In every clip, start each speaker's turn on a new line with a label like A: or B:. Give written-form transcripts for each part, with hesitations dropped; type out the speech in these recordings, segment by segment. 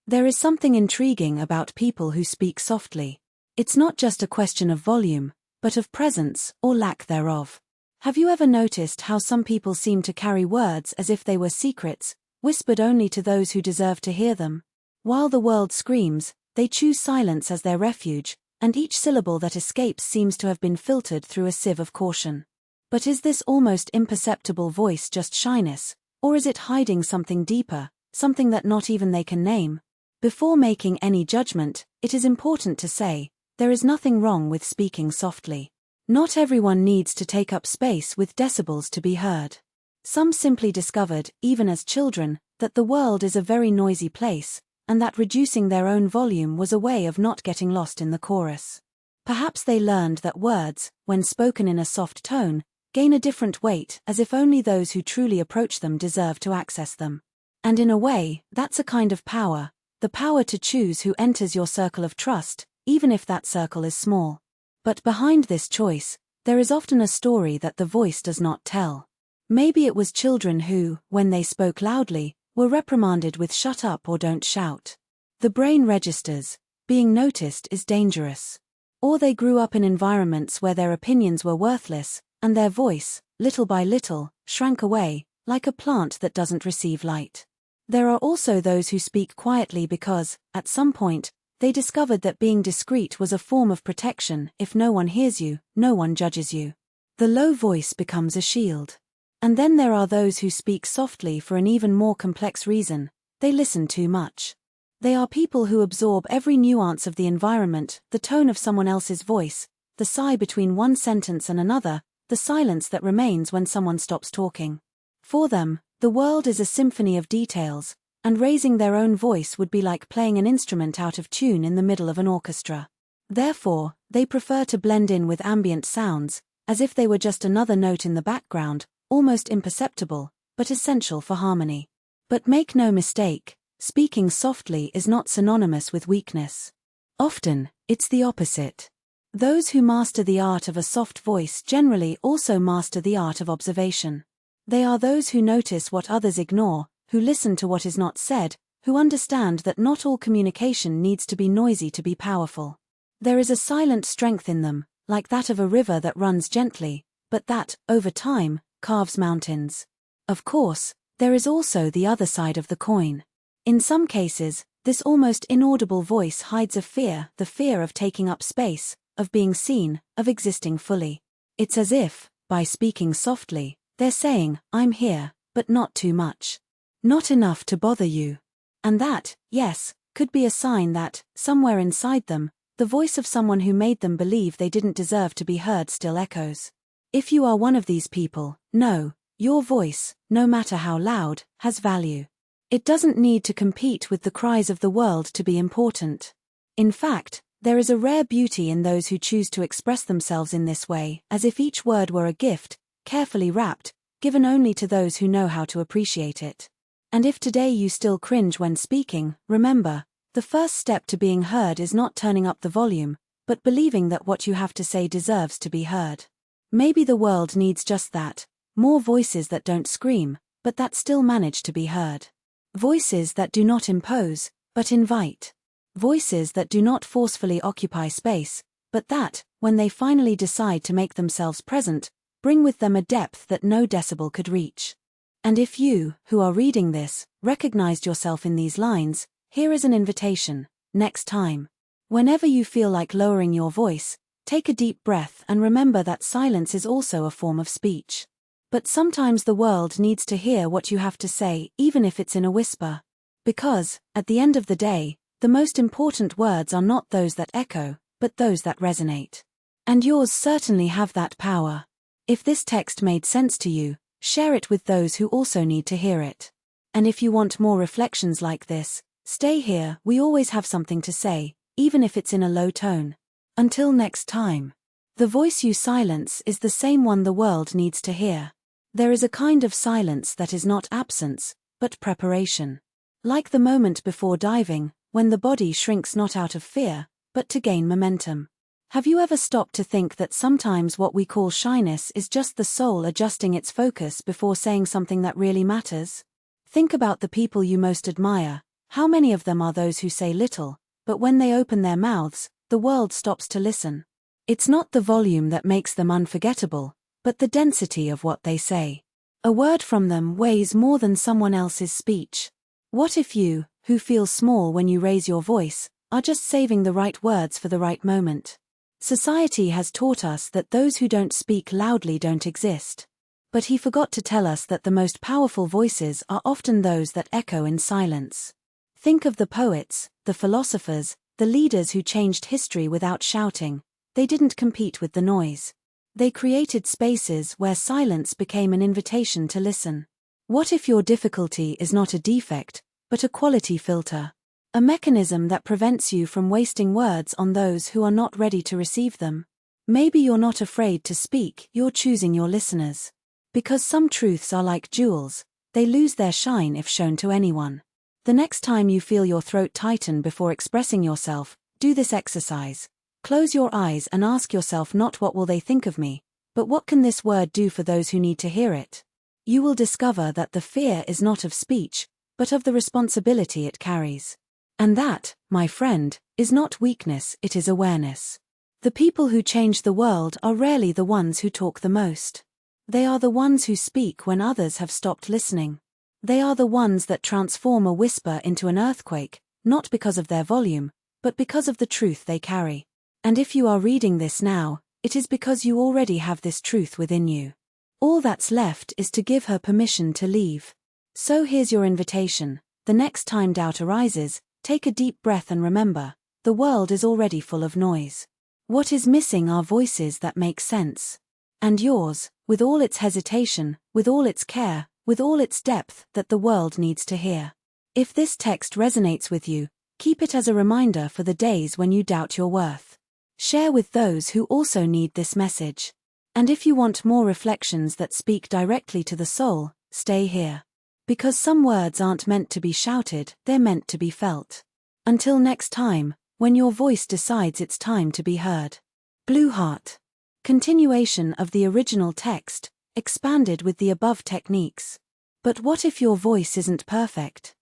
A: There is something intriguing about people who speak softly. It's not just a question of volume, but of presence, or lack thereof. Have you ever noticed how some people seem to carry words as if they were secrets, whispered only to those who deserve to hear them? While the world screams, they choose silence as their refuge, and each syllable that escapes seems to have been filtered through a sieve of caution. But is this almost imperceptible voice just shyness, or is it hiding something deeper, something that not even they can name? Before making any judgment, it is important to say, there is nothing wrong with speaking softly. Not everyone needs to take up space with decibels to be heard. Some simply discovered, even as children, that the world is a very noisy place, and that reducing their own volume was a way of not getting lost in the chorus. Perhaps they learned that words, when spoken in a soft tone, gain a different weight, as if only those who truly approach them deserve to access them. And in a way, that's a kind of power, the power to choose who enters your circle of trust, even if that circle is small. But behind this choice, there is often a story that the voice does not tell. Maybe it was children who, when they spoke loudly, were reprimanded with "shut up" or "don't shout." The brain registers, being noticed is dangerous. Or they grew up in environments where their opinions were worthless, and their voice, little by little, shrank away, like a plant that doesn't receive light. There are also those who speak quietly because, at some point, they discovered that being discreet was a form of protection. If no one hears you, no one judges you. The low voice becomes a shield. And then there are those who speak softly for an even more complex reason: they listen too much. They are people who absorb every nuance of the environment, the tone of someone else's voice, the sigh between one sentence and another, the silence that remains when someone stops talking. For them, the world is a symphony of details, and raising their own voice would be like playing an instrument out of tune in the middle of an orchestra. Therefore, they prefer to blend in with ambient sounds, as if they were just another note in the background, almost imperceptible, but essential for harmony. But make no mistake, speaking softly is not synonymous with weakness. Often, it's the opposite. Those who master the art of a soft voice generally also master the art of observation. They are those who notice what others ignore, who listen to what is not said, who understand that not all communication needs to be noisy to be powerful. There is a silent strength in them, like that of a river that runs gently, but that, over time, carves mountains. Of course, there is also the other side of the coin. In some cases, this almost inaudible voice hides a fear, the fear of taking up space, of being seen, of existing fully. It's as if, by speaking softly, they're saying, "I'm here, but not too much. Not enough to bother you." And that, yes, could be a sign that, somewhere inside them, the voice of someone who made them believe they didn't deserve to be heard still echoes. If you are one of these people, know, your voice, no matter how loud, has value. It doesn't need to compete with the cries of the world to be important. In fact, there is a rare beauty in those who choose to express themselves in this way, as if each word were a gift, carefully wrapped, given only to those who know how to appreciate it. And if today you still cringe when speaking, remember, the first step to being heard is not turning up the volume, but believing that what you have to say deserves to be heard. Maybe the world needs just that, more voices that don't scream, but that still manage to be heard. Voices that do not impose, but invite. Voices that do not forcefully occupy space, but that, when they finally decide to make themselves present, bring with them a depth that no decibel could reach. And if you, who are reading this, recognized yourself in these lines, here is an invitation: next time. Whenever you feel like lowering your voice, take a deep breath and remember that silence is also a form of speech. But sometimes the world needs to hear what you have to say, even if it's in a whisper. Because, at the end of the day, the most important words are not those that echo, but those that resonate. And yours certainly have that power. If this text made sense to you, share it with those who also need to hear it. And if you want more reflections like this, stay here, we always have something to say, even if it's in a low tone. Until next time. The voice you silence is the same one the world needs to hear. There is a kind of silence that is not absence, but preparation. Like the moment before diving, when the body shrinks not out of fear, but to gain momentum. Have you ever stopped to think that sometimes what we call shyness is just the soul adjusting its focus before saying something that really matters? Think about the people you most admire, How many of them are those who say little, but when they open their mouths, the world stops to listen? It's not the volume that makes them unforgettable, but the density of what they say. A word from them weighs more than someone else's speech. What if you, who feel small when you raise your voice, are just saving the right words for the right moment? Society has taught us that those who don't speak loudly don't exist. But he forgot to tell us that the most powerful voices are often those that echo in silence. Think of the poets, the philosophers, the leaders who changed history without shouting. They didn't compete with the noise. They created spaces where silence became an invitation to listen. What if your difficulty is not a defect, but a quality filter? A mechanism that prevents you from wasting words on those who are not ready to receive them. Maybe you're not afraid to speak, you're choosing your listeners. Because some truths are like jewels, they lose their shine if shown to anyone. The next time you feel your throat tighten before expressing yourself, do this exercise. Close your eyes and ask yourself not what will they think of me, but what can this word do for those who need to hear it? You will discover that the fear is not of speech, but of the responsibility it carries. And that, my friend, is not weakness, it is awareness. The people who change the world are rarely the ones who talk the most. They are the ones who speak when others have stopped listening. They are the ones that transform a whisper into an earthquake, not because of their volume, but because of the truth they carry. And if you are reading this now, it is because you already have this truth within you. All that's left is to give her permission to leave. So here's your invitation. The next time doubt arises, take a deep breath and remember, the world is already full of noise. What is missing are voices that make sense. And yours, with all its hesitation, with all its care, with all its depth, that the world needs to hear. If this text resonates with you, keep it as a reminder for the days when you doubt your worth. Share with those who also need this message. And if you want more reflections that speak directly to the soul, stay here. Because some words aren't meant to be shouted, they're meant to be felt. Until next time, when your voice decides it's time to be heard. Blue Heart. Continuation of the original text, expanded with the above techniques. But what if your voice isn't perfect?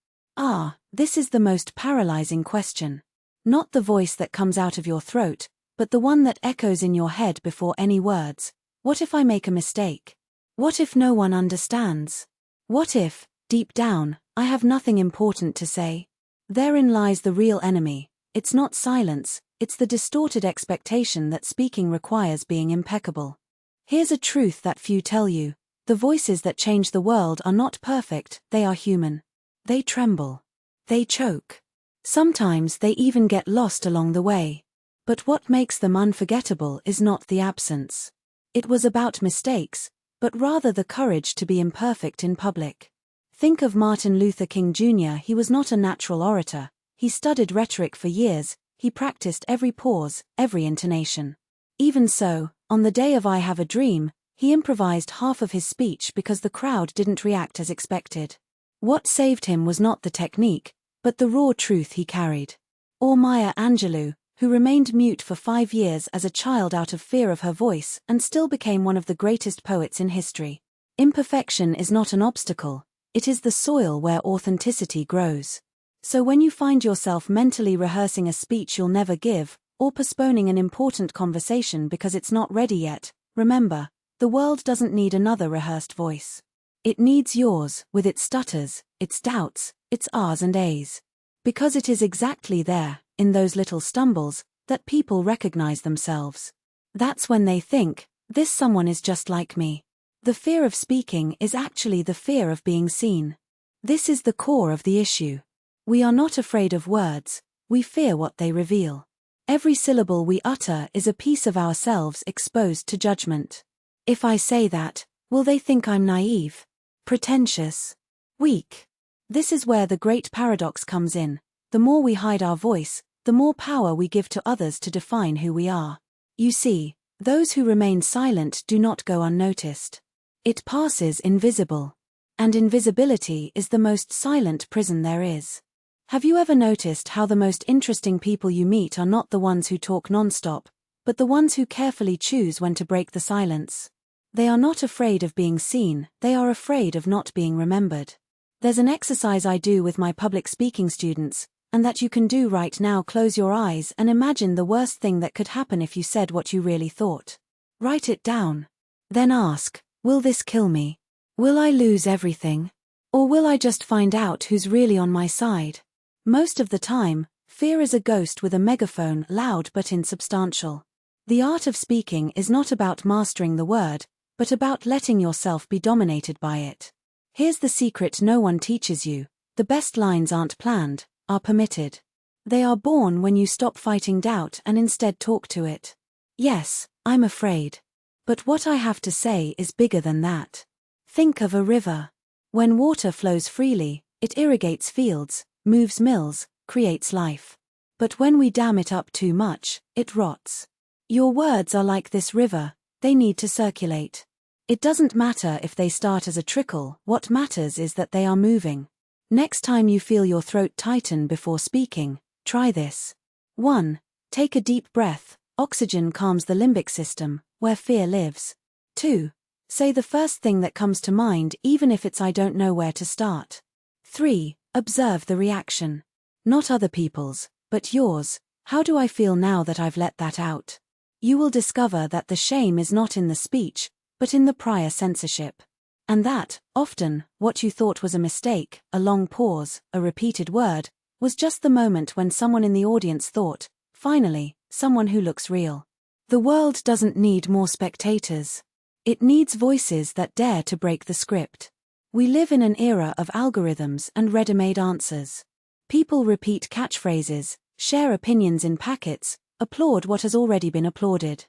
A: This is the most paralyzing question. Not the voice that comes out of your throat, but the one that echoes in your head before any words. What if I make a mistake? What if no one understands? What if, deep down, I have nothing important to say? Therein lies the real enemy. It's not silence, it's the distorted expectation that speaking requires being impeccable. Here's a truth that few tell you. The voices that change the world are not perfect, they are human. They tremble. They choke. Sometimes they even get lost along the way. But what makes them unforgettable is not the absence. It was about mistakes, but rather the courage to be imperfect in public. Think of Martin Luther King Jr. He was not a natural orator. He studied rhetoric for years, he practiced every pause, every intonation. Even so, on the day of I Have a Dream, he improvised half of his speech because the crowd didn't react as expected. What saved him was not the technique, but the raw truth he carried. Or Maya Angelou, who remained mute for 5 years as a child out of fear of her voice and still became one of the greatest poets in history. Imperfection is not an obstacle, it is the soil where authenticity grows. So when you find yourself mentally rehearsing a speech you'll never give, or postponing an important conversation because it's not ready yet, remember, the world doesn't need another rehearsed voice. It needs yours, with its stutters, its doubts, its R's and A's. Because it is exactly there, in those little stumbles, that people recognize themselves. That's when they think, this someone is just like me. The fear of speaking is actually the fear of being seen. This is the core of the issue. We are not afraid of words, we fear what they reveal. Every syllable we utter is a piece of ourselves exposed to judgment. If I say that, will they think I'm naive, pretentious, weak? This is where the great paradox comes in. The more we hide our voice, the more power we give to others to define who we are. You see, those who remain silent do not go unnoticed. It passes invisible. And invisibility is the most silent prison there is. Have you ever noticed how the most interesting people you meet are not the ones who talk non-stop, but the ones who carefully choose when to break the silence? They are not afraid of being seen, they are afraid of not being remembered. There's an exercise I do with my public speaking students, and that you can do right now. Close your eyes and imagine the worst thing that could happen if you said what you really thought. Write it down. Then ask, will this kill me? Will I lose everything? Or will I just find out who's really on my side? Most of the time, fear is a ghost with a megaphone, loud but insubstantial. The art of speaking is not about mastering the word, but about letting yourself be dominated by it. Here's the secret no one teaches you: the best lines aren't planned, are permitted. They are born when you stop fighting doubt and instead talk to it. Yes, I'm afraid. But what I have to say is bigger than that. Think of a river. When water flows freely, it irrigates fields, moves mills, creates life. But when we dam it up too much, it rots. Your words are like this river, they need to circulate. It doesn't matter if they start as a trickle, what matters is that they are moving. Next time you feel your throat tighten before speaking, try this. 1. Take a deep breath. Oxygen calms the limbic system, where fear lives. 2. Say the first thing that comes to mind, even if it's "I don't know where to start." 3. Observe the reaction. Not other people's, but yours. How do I feel now that I've let that out? You will discover that the shame is not in the speech, but in the prior censorship. And that, often, what you thought was a mistake, a long pause, a repeated word, was just the moment when someone in the audience thought, finally, someone who looks real. The world doesn't need more spectators. It needs voices that dare to break the script. We live in an era of algorithms and ready-made answers. People repeat catchphrases, share opinions in packets, applaud what has already been applauded.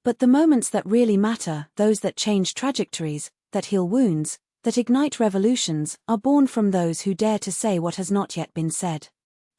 A: But the moments that really matter, those that change trajectories, that heal wounds, that ignite revolutions, are born from those who dare to say what has not yet been said.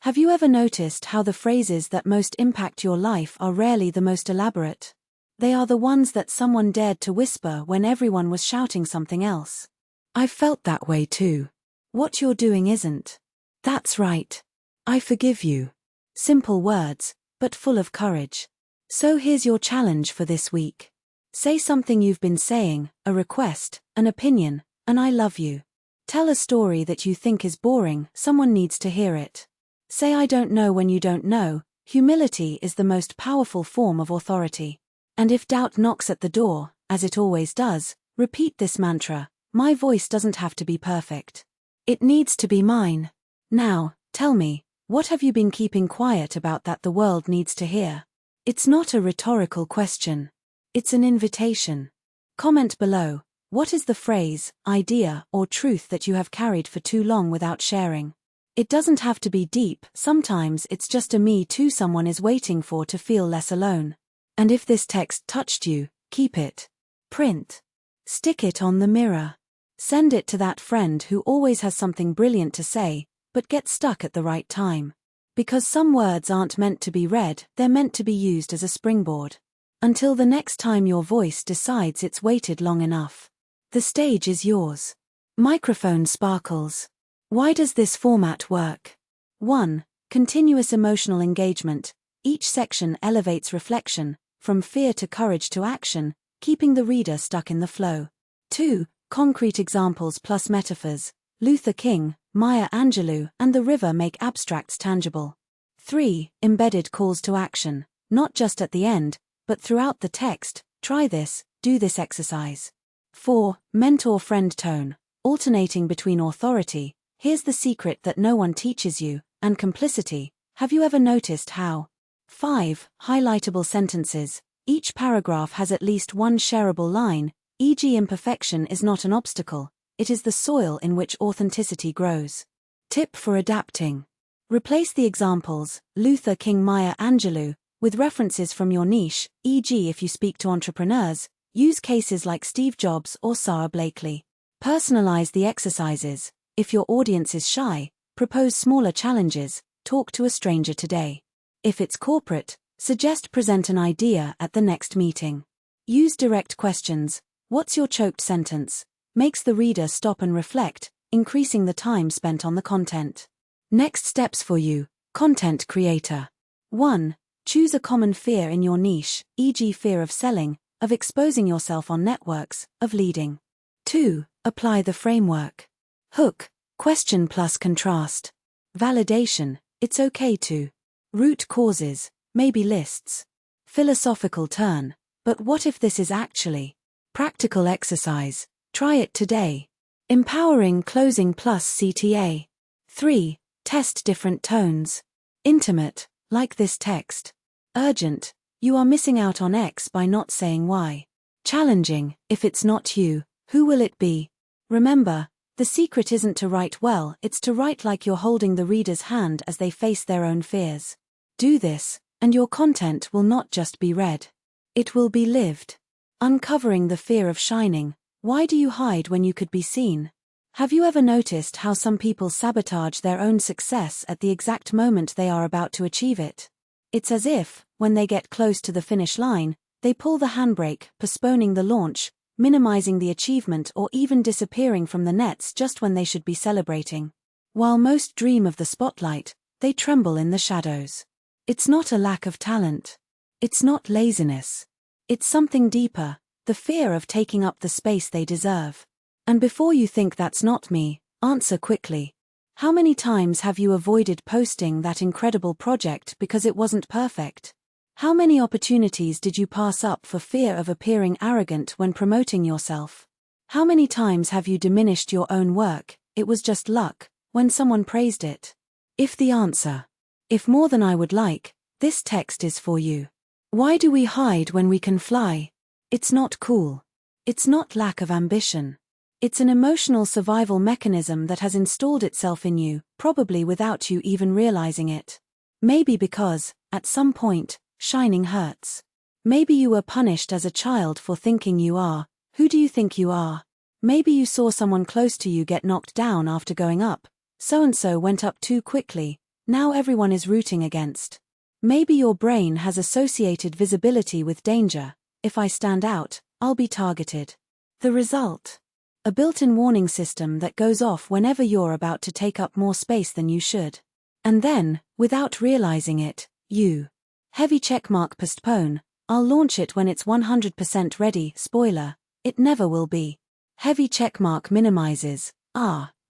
A: Have you ever noticed how the phrases that most impact your life are rarely the most elaborate? They are the ones that someone dared to whisper when everyone was shouting something else. I've felt that way too. What you're doing isn't. That's right. I forgive you. Simple words, but full of courage. So here's your challenge for this week. Say something you've been saying, a request, an opinion, an "I love you." Tell a story that you think is boring, someone needs to hear it. Say "I don't know" when you don't know. Humility is the most powerful form of authority. And if doubt knocks at the door, as it always does, repeat this mantra: my voice doesn't have to be perfect. It needs to be mine. Now, tell me, what have you been keeping quiet about that the world needs to hear? It's not a rhetorical question. It's an invitation. Comment below, what is the phrase, idea, or truth that you have carried for too long without sharing? It doesn't have to be deep, sometimes it's just a "me too" someone is waiting for to feel less alone. And if this text touched you, keep it. Print. Stick it on the mirror. Send it to that friend who always has something brilliant to say, but gets stuck at the right time. Because some words aren't meant to be read, they're meant to be used as a springboard. Until the next time your voice decides it's waited long enough. The stage is yours. Microphone sparkles. Why does this format work? 1. Continuous emotional engagement. Each section elevates reflection, from fear to courage to action, keeping the reader stuck in the flow. 2. Concrete examples plus metaphors. Luther King, Maya Angelou, and the river make abstracts tangible. 3. Embedded calls to action, not just at the end, but throughout the text. Try this, do this exercise. 4. Mentor-friend tone, alternating between authority, here's the secret that no one teaches you, and complicity. Have you ever noticed how? 5. Highlightable sentences, each paragraph has at least one shareable line, e.g. imperfection is not an obstacle, it is the soil in which authenticity grows. Tip for adapting. Replace the examples, Luther King, Maya Angelou, with references from your niche, e.g. if you speak to entrepreneurs, use cases like Steve Jobs or Sarah Blakely. Personalize the exercises. If your audience is shy, propose smaller challenges, talk to a stranger today. If it's corporate, suggest present an idea at the next meeting. Use direct questions. What's your choked sentence? Makes the reader stop and reflect, increasing the time spent on the content. Next steps for you, content creator. 1. Choose a common fear in your niche, e.g. fear of selling, of exposing yourself on networks, of leading. 2. Apply the framework. Hook. Question plus contrast. Validation, it's okay to. Root causes, maybe lists. Philosophical turn, but what if this is actually? Practical exercise, try it today. Empowering closing plus CTA. 3. Test different tones. Intimate, like this text. Urgent, you are missing out on X by not saying Y. Challenging, if it's not you, who will it be? Remember, the secret isn't to write well, it's to write like you're holding the reader's hand as they face their own fears. Do this, and your content will not just be read. It will be lived. Uncovering the fear of shining. Why do you hide when you could be seen? Have you ever noticed how some people sabotage their own success at the exact moment they are about to achieve it? It's as if, when they get close to the finish line, they pull the handbrake, postponing the launch, minimizing the achievement, or even disappearing from the nets just when they should be celebrating. While most dream of the spotlight, they tremble in the shadows. It's not a lack of talent. It's not laziness. It's something deeper, the fear of taking up the space they deserve. And before you think that's not me, answer quickly. How many times have you avoided posting that incredible project because it wasn't perfect? How many opportunities did you pass up for fear of appearing arrogant when promoting yourself? How many times have you diminished your own work, it was just luck, when someone praised it? If the answer, if more than I would like, this text is for you. Why do we hide when we can fly? It's not cool. It's not lack of ambition. It's an emotional survival mechanism that has installed itself in you, probably without you even realizing it. Maybe because, at some point, shining hurts. Maybe you were punished as a child for thinking you are. Who do you think you are? Maybe you saw someone close to you get knocked down after going up. So-and-so went up too quickly. Now everyone is rooting against. Maybe your brain has associated visibility with danger. If I stand out, I'll be targeted. The result? A built-in warning system that goes off whenever you're about to take up more space than you should. And then, without realizing it, you. Heavy checkmark postpone. I'll launch it when it's 100% ready. Spoiler, it never will be. Heavy checkmark minimizes.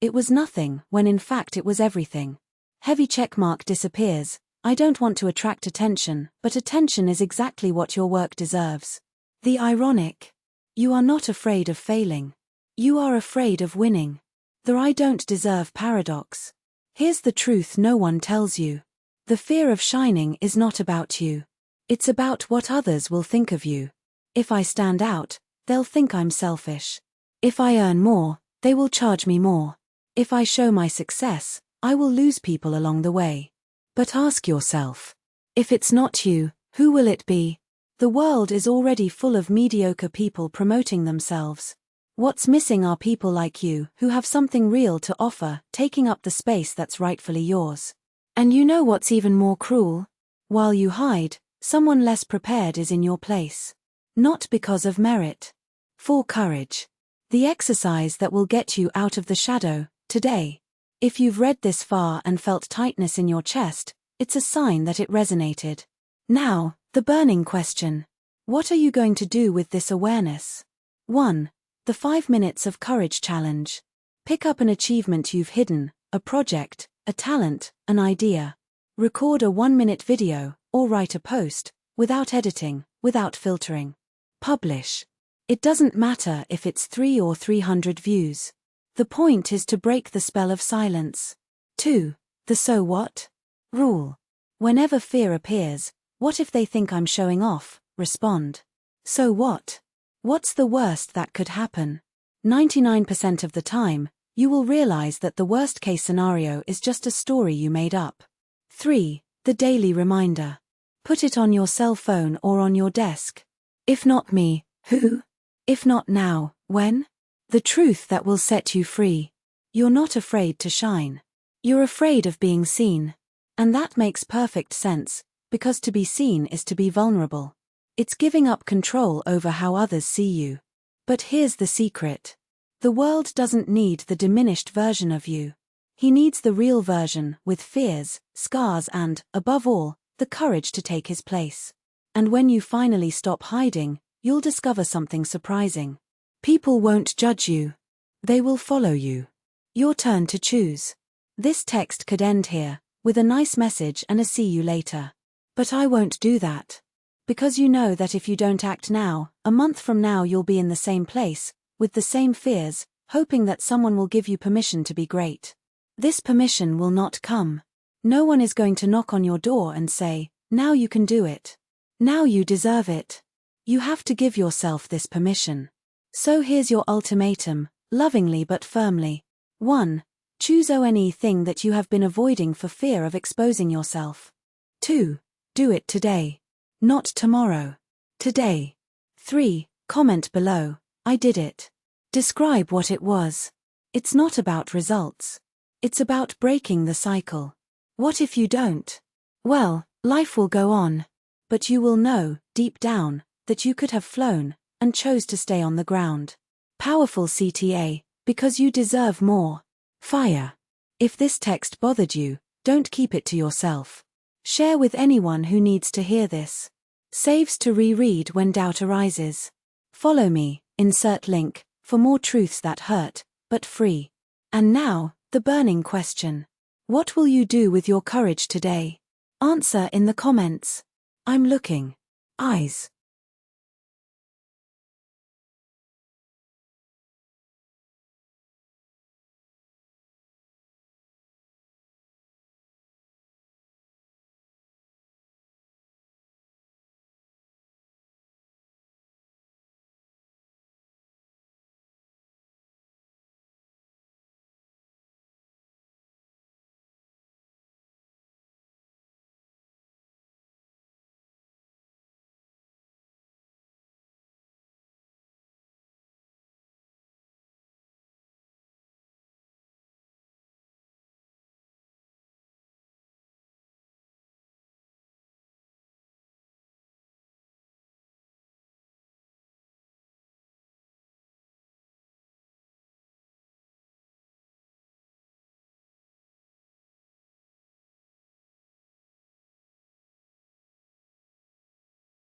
A: It was nothing, when in fact it was everything. Heavy checkmark disappears. I don't want to attract attention, but attention is exactly what your work deserves. The ironic. You are not afraid of failing. You are afraid of winning. The I don't deserve paradox. Here's the truth no one tells you. The fear of shining is not about you. It's about what others will think of you. If I stand out, they'll think I'm selfish. If I earn more, they will charge me more. If I show my success, I will lose people along the way. But ask yourself, if it's not you, who will it be? The world is already full of mediocre people promoting themselves. What's missing are people like you who have something real to offer, taking up the space that's rightfully yours. And you know what's even more cruel? While you hide, someone less prepared is in your place. Not because of merit. For courage. The exercise that will get you out of the shadow, today. If you've read this far and felt tightness in your chest, it's a sign that it resonated. Now, the burning question. What are you going to do with this awareness? 1. The 5 Minutes of Courage Challenge. Pick up an achievement you've hidden, a project, a talent, an idea. Record a 1-minute video, or write a post, without editing, without filtering. Publish. It doesn't matter if it's 3 or 300 views. The point is to break the spell of silence. 2. The so what? Rule. Whenever fear appears, what if they think I'm showing off? Respond. So what? What's the worst that could happen? 99% of the time, you will realize that the worst-case scenario is just a story you made up. 3. The daily reminder. Put it on your cell phone or on your desk. If not me, who? If not now, when? The truth that will set you free. You're not afraid to shine. You're afraid of being seen. And that makes perfect sense, because to be seen is to be vulnerable. It's giving up control over how others see you. But here's the secret. The world doesn't need the diminished version of you. He needs the real version, with fears, scars and, above all, the courage to take his place. And when you finally stop hiding, you'll discover something surprising. People won't judge you. They will follow you. Your turn to choose. This text could end here, with a nice message and a see you later. But I won't do that. Because you know that if you don't act now, a month from now you'll be in the same place, with the same fears, hoping that someone will give you permission to be great. This permission will not come. No one is going to knock on your door and say, now you can do it. Now you deserve it. You have to give yourself this permission. So here's your ultimatum, lovingly but firmly. 1. Choose anything that you have been avoiding for fear of exposing yourself. 2. Do it today. Not tomorrow. Today. 3. Comment below, I did it. Describe what it was. It's not about results. It's about breaking the cycle. What if you don't? Well, life will go on. But you will know, deep down, that you could have flown, and chose to stay on the ground. Powerful CTA, because you deserve more. Fire. If this text bothered you, don't keep it to yourself. Share with anyone who needs to hear this. Saves to reread when doubt arises. Follow me, insert link, for more truths that hurt, but free. And now, the burning question. What will you do with your courage today? Answer in the comments. I'm looking. Eyes.